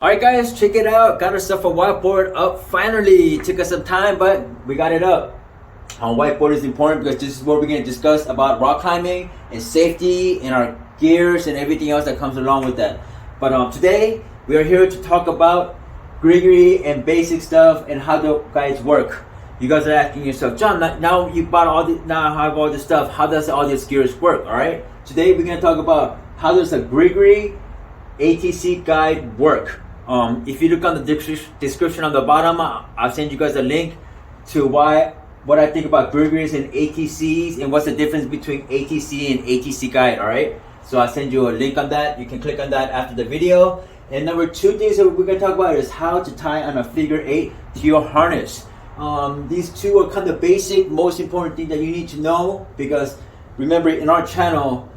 Alright guys, check it out. Got ourselves a whiteboard up finally. Took us some time, but we got it up. Whiteboard is important because this is where we're going to discuss about rock climbing and safety and our gears and everything else that comes along with that. But today we are here to talk about Gri Gri and basic stuff and how the guys work. You guys are asking yourself, John, now you bought now I have all this stuff. How does all these gears work? Alright, today we're going to talk about how does a Gri Gri ATC guide work. If you look on the description on the bottom, I'll send you guys a link to what I think about Gri Gris and ATCs and what's the difference between ATC and ATC guide. All right, so I'll send you a link on that. You can click on that after the video. And number two things that we're gonna talk about is how to tie on a figure 8 to your harness. These two are kind of basic, most important thing that you need to know, because remember, in our channel,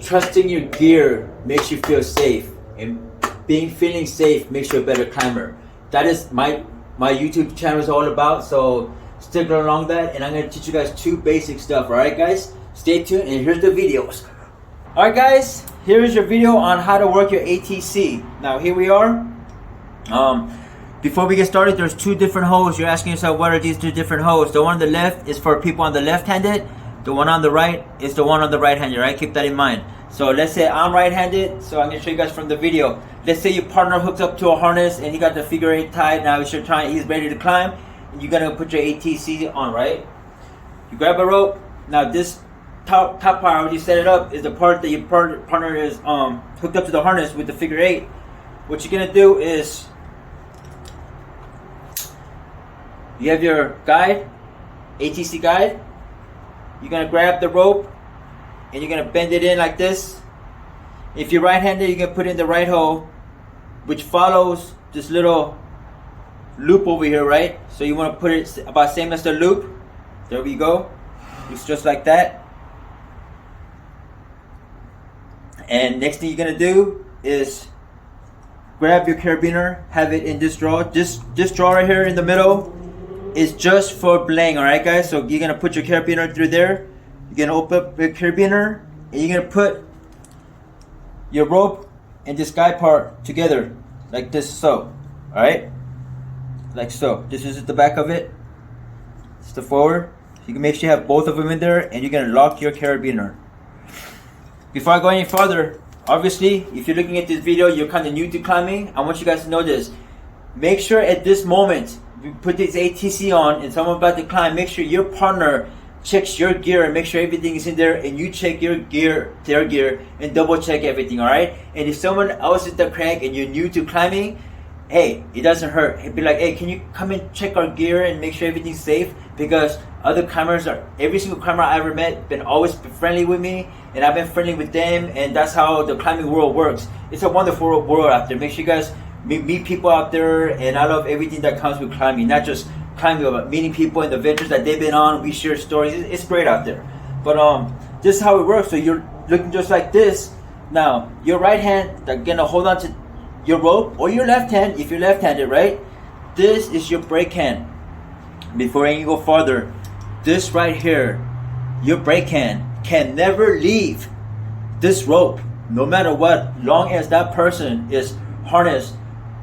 trusting your gear makes you feel safe, and feeling safe makes you a better climber. That is my YouTube channel is all about, so stick along that, and I'm going to teach you guys two basic stuff. Alright guys, stay tuned, and here's the videos. Alright guys, here is your video on how to work your ATC. Now here we are. Before we get started, there's two different holes. You're asking yourself, what are these two different holes? The one on the left is for people on the left-handed. The one on the right is the one on the right-handed, right? Keep that in mind. So let's say I'm right-handed, so I'm going to show you guys from the video. Let's say your partner hooked up to a harness and he got the figure 8 tied. Now he's ready to climb, and you're going to put your ATC on, right? You grab a rope. Now this top part, when you set it up, is the part that your partner is hooked up to the harness with the figure 8. What you're going to do is, you have your guide, ATC guide. You're going to grab the rope and you're going to bend it in like this. If you're right-handed, you're going to put it in the right hole, which follows this little loop over here, right? So you want to put it about same as the loop. There we go. It's just like that. And next thing you're going to do is grab your carabiner, have it in this drawer. This drawer right here in the middle is just for belaying, alright guys? So you're going to put your carabiner through there. You're going to open up your carabiner, and you're going to put your rope and this guide part together like this, so, alright? Like so. This is the back of it. It's the forward. You can make sure you have both of them in there, and you're going to lock your carabiner. Before I go any further, obviously, if you're looking at this video, you're kind of new to climbing, I want you guys to know this. Make sure at this moment, you put this ATC on and someone about to climb, make sure your partner checks your gear and make sure everything is in there, and you check your gear, their gear, and double check everything, alright? And if someone else is the crank and you're new to climbing, hey, it doesn't hurt. Be like, hey, can you come and check our gear and make sure everything's safe? Because other climbers every single climber I ever met been always friendly with me, and I've been friendly with them, and that's how the climbing world works. It's a wonderful world out there. Make sure you guys meet people out there, and I love everything that comes with climbing, not just climbing, but meeting people and the adventures that they've been on. We share stories. It's great out there. But this is how it works. So you're looking just like this. Now your right hand, they're gonna hold on to your rope, or your left hand if you're left-handed, right? This is your brake hand. Before I go farther, this right here, your brake hand can never leave this rope, no matter what, long as that person is harnessed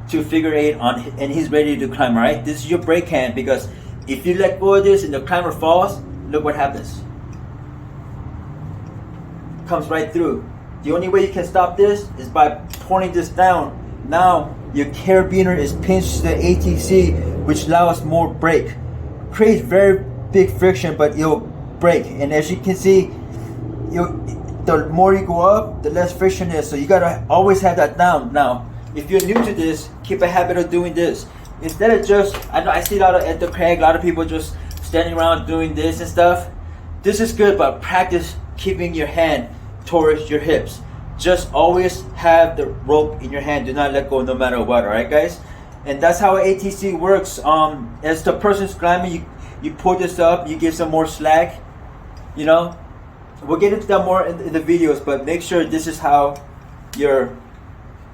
to figure 8 on and he's ready to climb, right? This is your brake hand, because if you let go of this and the climber falls, look what happens. Comes right through. The only way you can stop this is by pulling this down. Now your carabiner is pinched to the ATC, which allows more brake. Creates very big friction, but it'll brake. And as you can see, the more you go up, the less friction is. So you gotta always have that down. Now, if you're new to this, keep a habit of doing this. Instead of just, I see a lot of at the crag, a lot of people just standing around doing this and stuff. This is good, but practice keeping your hand towards your hips. Just always have the rope in your hand. Do not let go no matter what, alright guys? And that's how ATC works. As the person's climbing, you pull this up, you give some more slack, you know? We'll get into that more in the videos, but make sure this is how your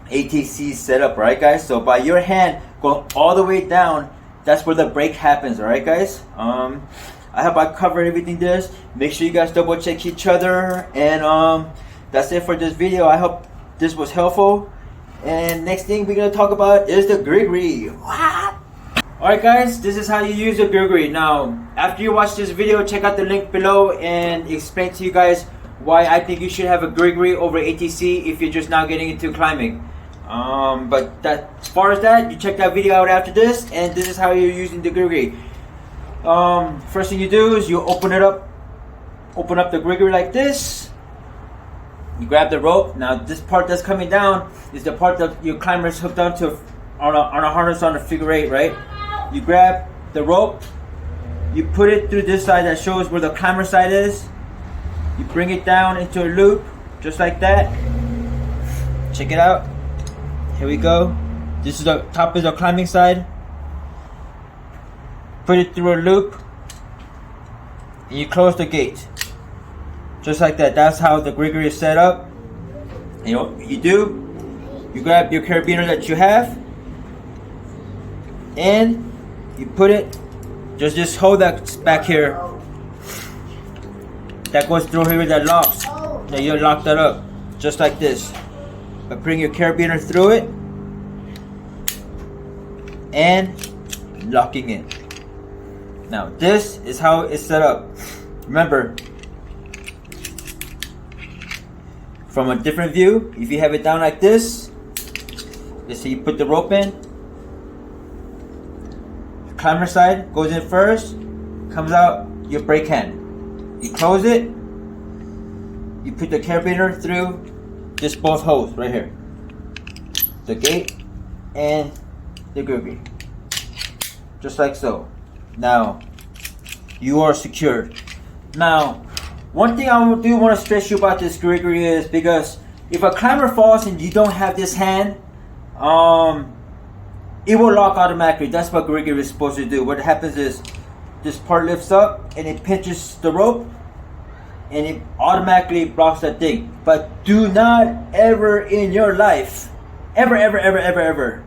ATC set up, right guys? So by your hand going all the way down, that's where the brake happens, alright guys? I hope I covered everything this. Make sure you guys double check each other, and that's it for this video. I hope this was helpful, And next thing we're gonna talk about is the Gri Gri. What? Alright guys, this is how you use the Gri Gri. Now, after you watch this video, check out the link below and explain to you guys why I think you should have a Gri Gri over ATC if you're just now getting into climbing. But that, as far as that, you check that video out after this, and this is how you're using the Gri Gri. First thing you do is you open up the Gri Gri like this. You grab the rope. Now this part that's coming down is the part that your climber is hooked onto on a harness on a figure 8, right? You grab the rope, you put it through this side that shows where the climber side is. You bring it down into a loop, just like that. Check it out. Here we go. This is the top of the climbing side. Put it through a loop, and you close the gate. Just like that. That's how the Gri Gri is set up. You know what you do? You grab your carabiner that you have, and you put it, just hold that back here. That goes through here, that locks. Now you lock that up, just like this. But bring your carabiner through it, and locking in. Now this is how it's set up. Remember, from a different view, if you have it down like this, let's say you put the rope in, the climber side goes in first, comes out your brake hand. You close it, you put the carabiner through just both holes right here, the gate and the Gri Gri, just like so. Now you are secured. Now, one thing I do want to stress you about this Gri Gri is, because if a climber falls and you don't have this hand, it will lock automatically. That's what Gri Gri is supposed to do. What happens is this part lifts up and it pinches the rope and it automatically blocks that thing. But do not ever in your life, ever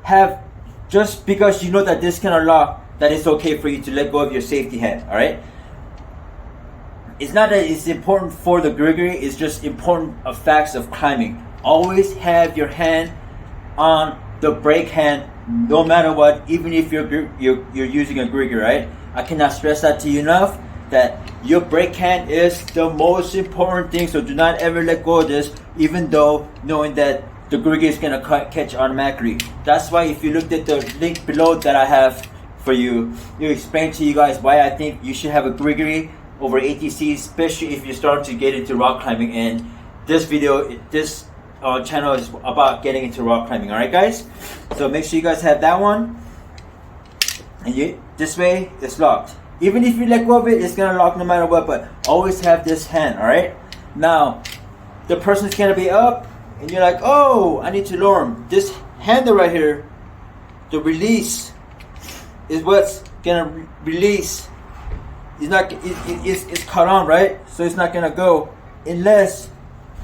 have, just because you know that this cannot lock, that it's okay for you to let go of your safety hand. Alright? It's not that it's important for the Gri Gri, it's just important of facts of climbing. Always have your hand on the brake hand, no matter what, even if you're using a Gri Gri, right? I cannot stress that to you enough, that your brake hand is the most important thing. So do not ever let go of this, even though knowing that the Gri Gri is gonna catch automatically. That's why if you looked at the link below that I have for you, you explain to you guys why I think you should have a Gri Gri over ATC, especially if you're starting to get into rock climbing. And this video, this channel is about getting into rock climbing. Alright guys, so make sure you guys have that one, and this way it's locked. Even if you let go of it, it's gonna lock no matter what, but always have this hand. Alright, now the person's gonna be up and you're like, oh, I need to lower him. This handle right here, the release is what's gonna release. It's not, it's caught on, right? So it's not gonna go unless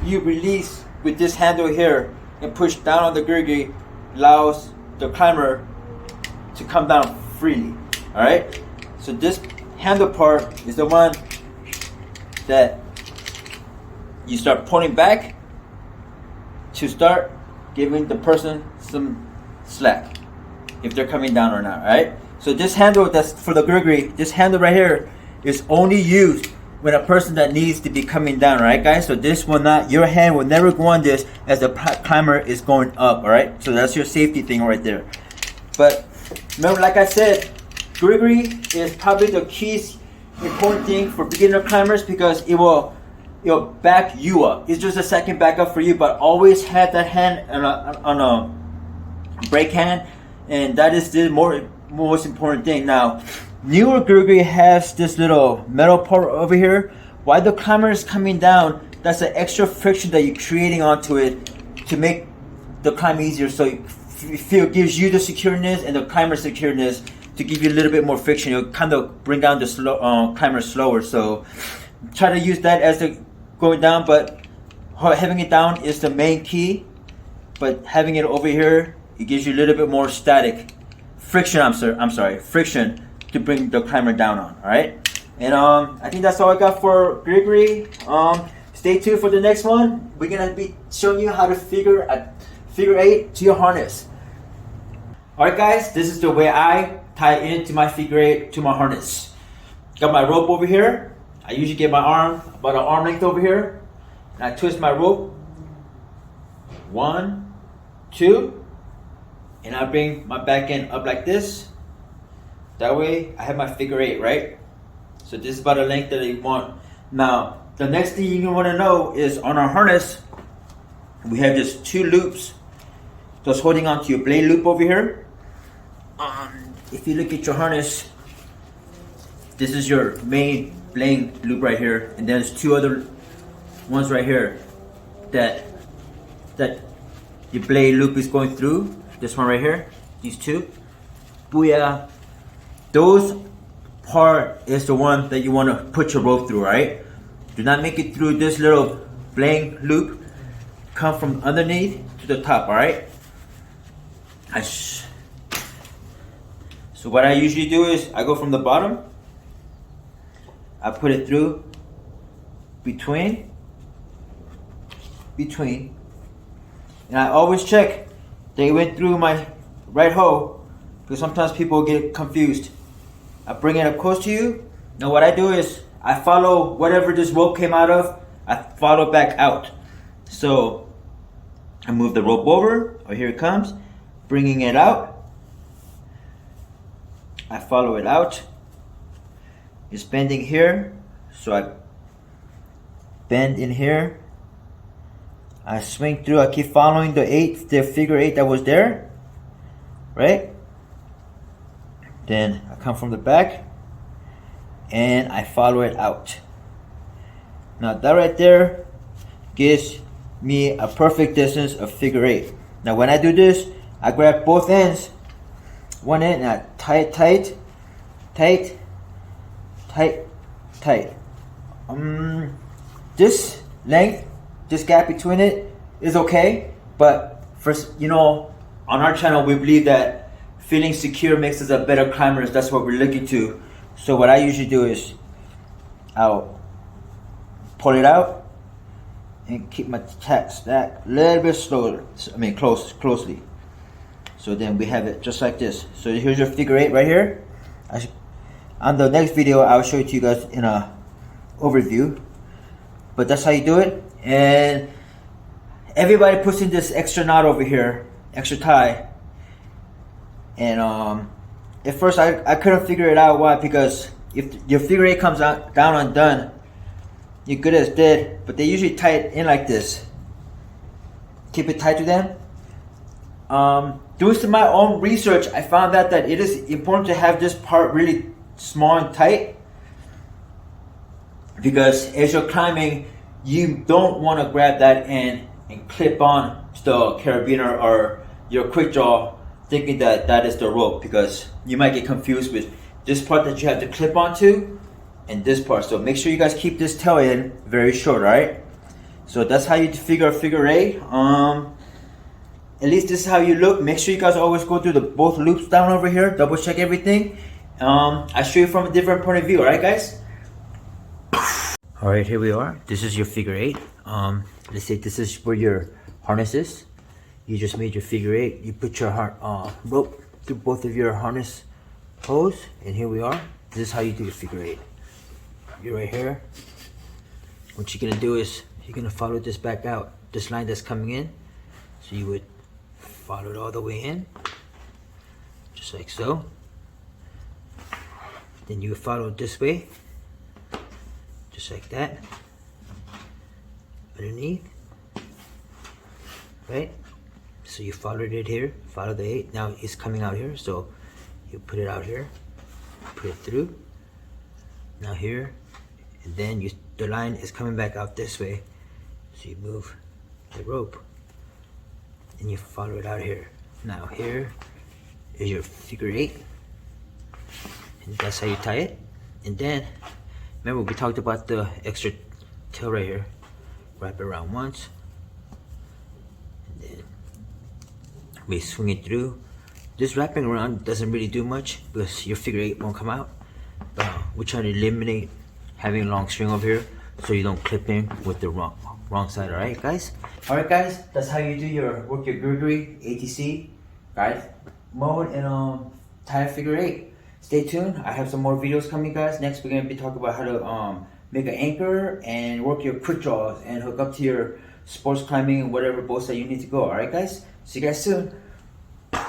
you release with this handle here and push down on the Gri Gri. Allows the climber to come down freely. Alright? So this handle part is the one that you start pulling back to start giving the person some slack if they're coming down or not. Alright? So this handle that's for the Gri Gri, this handle right here is only used when a person that needs to be coming down, right guys? So this will not, your hand will never go on this as the climber is going up. Alright, so that's your safety thing right there. But remember, like I said, Gri Gri is probably the key important thing for beginner climbers, because it'll back you up. It's just a second backup for you, but always have that hand on a brake hand, and that is the most important thing. Now, newer Gri Gri has this little metal part over here. While the climber is coming down, that's an extra friction that you're creating onto it to make the climb easier. So it gives you the secureness and the climber secureness to give you a little bit more friction. It'll kind of bring down the climber slower. So try to use that as the going down, but having it down is the main key. But having it over here, it gives you a little bit more friction. I'm sorry, friction to bring the climber down on. Alright, and I think that's all I got for Gri Gri. Stay tuned for the next one. We're gonna be showing you how to figure eight to your harness. Alright guys, this is the way I tie into my figure eight to my harness. Got my rope over here. I usually get my arm about an arm length over here. And I twist my rope. 1, 2. And I bring my back end up like this. That way I have my figure eight, right? So this is about the length that you want. Now, the next thing you want to know is on our harness, we have just 2 loops. Just holding on to your blade loop over here. If you look at your harness, this is your main blade loop right here, and there's 2 other ones right here that your blade loop is going through. This one right here, these 2. Booyah! Those part is the one that you want to put your rope through, right? Do not make it through this little blade loop. Come from underneath to the top, alright? So what I usually do is I go from the bottom, I put it through between, and I always check they went through my right hole, because sometimes people get confused. I bring it up close to you. Now what I do is I follow whatever this rope came out of, I follow back out. So I move the rope over, or here it comes, bringing it out. I follow it out. It's bending here, so I bend in here. I swing through. I keep following the figure eight that was there, right? Then I come from the back and I follow it out. Now that right there gives me a perfect distance of figure eight. Now when I do this, I grab both ends, one end, and I tie it tight, tight, tight, tight. This length, this gap between it is okay, but first, you know, on our channel we believe that feeling secure makes us a better climbers. That's what we're looking to. So what I usually do is I'll pull it out and keep my tacks back a little bit slower. Closely. So then we have it just like this. So here's your figure eight right here. On the next video, I'll show it to you guys in a overview. But that's how you do it. And everybody puts in this extra knot over here, extra tie. And at first I couldn't figure it out. Why? Because if your figure eight comes out down undone, you're good as dead. But they usually tie it in like this. Keep it tight to them. Doing some of my own research, I found out that it is important to have this part really small and tight, because as you're climbing, you don't want to grab that end and clip on to the carabiner or your quick draw thinking that that is the rope, because you might get confused with this part that you have to clip onto and this part. So make sure you guys keep this tail end very short, right? So that's how you figure figure eight. At least this is how you look. Make sure you guys always go through both loops down over here, double check everything. I show you from a different point of view, alright guys? Alright, here we are. This is your figure eight. Let's say this is where your harness is. You just made your figure eight. You put your rope through both of your harness holes, and here we are. This is how you do your figure eight. You're right here. What you're gonna do is you're gonna follow this back out, this line that's coming in. So you would follow it all the way in, just like so. Then you follow it this way, just like that, underneath, right? So you followed it here, follow the eight. Now it's coming out here, so you put it out here, put it through. Now here, and then the line is coming back out this way. So you move the rope, and you follow it out here. Now here is your figure eight, and that's how you tie it. And then remember we talked about the extra tail right here. Wrap it around once, and then we swing it through. This wrapping around doesn't really do much because your figure eight won't come out. We're trying to eliminate having a long string over here, so you don't clip in with the wrong side. All right, guys. All right, guys. That's how you do your work your Gri Gri ATC, guys, mode and tie figure 8. Stay tuned. I have some more videos coming, guys. Next, we're gonna be talking about how to make an anchor and work your quick draws and hook up to your sports climbing and whatever boats that you need to go. All right, guys. See you guys soon.